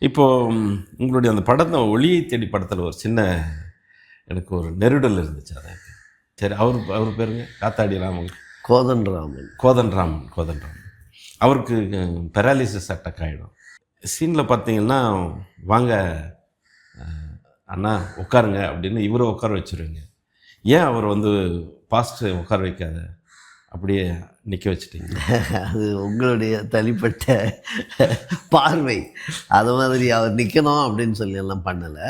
இப்போ உங்களுடைய அந்த படத்தை ஒளியை தேடி படத்தில் ஒரு சின்ன எனக்கு ஒரு நெருடல் இருந்துச்சு. அதை சரி, அவர் பேருங்க காத்தாடி ராமன், கோதண்டராமன். கோதண்டராமன் அவருக்கு பெராலிசிஸ் அட்டாக் ஆகிடும். சீனில் பார்த்தீங்கன்னா, வாங்க அண்ணா உட்காருங்க அப்படின்னு இவரை உட்கார வச்சுருவீங்க. ஏன் அவர் பாஸ்ட் உட்கார வைக்காத அப்படியே நிற்க வச்சுட்டீங்க? அது உங்களுடைய தனிப்பட்ட பார்வை. அது மாதிரி அவர் நிற்கணும் அப்படின்னு சொல்லி எல்லாம் பண்ணலை.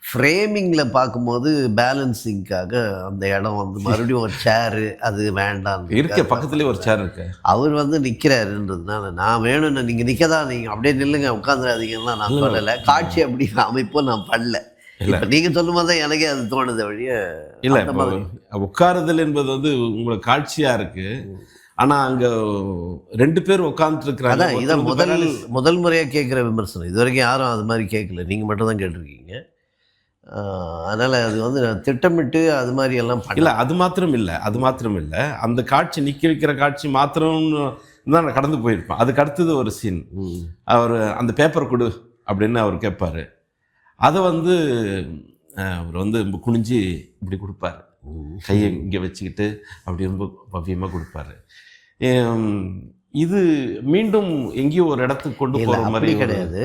ஃப்ரேமிங்கில் பார்க்கும்போது பேலன்சிங்காக அந்த இடம் மறுபடியும் ஒரு சேரு அது வேண்டாம் இருக்க, பக்கத்துலேயே ஒரு சேர் இருக்கு. அவர் நிற்கிறாருன்றதுனால நான் வேணும்னு நீங்கள் நிற்கதான், நீங்கள் அப்படியே நில்லுங்க உட்காந்துடாதீங்கன்னா நான் சொல்லலை. காட்சி அப்படி அமைப்போ நான் பண்ணல. இப்போ நீங்கள் சொல்லும் போது தான் எனக்கே அது தோணுது வழிய இல்லை. உட்காருதல் என்பது உங்களுக்கு காட்சியாக இருக்கு. ஆனால் அங்கே 2 பேர் உட்காந்துட்டு இருக்கிறாங்க. அதான் இதான் முதல் முறையாக கேட்குற விமர்சனம். இது வரைக்கும் யாரும் அது மாதிரி கேட்கல, நீங்கள் மட்டும் தான் கேட்டிருக்கீங்க. அதனால் அது திட்டமிட்டு அது மாதிரி எல்லாம் இல்லை. அது மாத்திரம் இல்லை, அந்த காட்சி நிற்க வைக்கிற காட்சி மாத்திரம் தான் நான் கடந்து போயிருப்பேன். அதுக்கு அடுத்தது ஒரு சீன், அவர் அந்த பேப்பர் கொடு அப்படின்னு அவர் கேட்பார். அதை அவர் குனிஞ்சு இப்படி கொடுப்பார், கையை இங்கே வச்சுக்கிட்டு அப்படி ரொம்ப பவ்யமாக கொடுப்பாரு. இது மீண்டும் எங்கேயோ ஒரு இடத்துக்கு கொண்டு போகிற மாதிரி கிடையாது.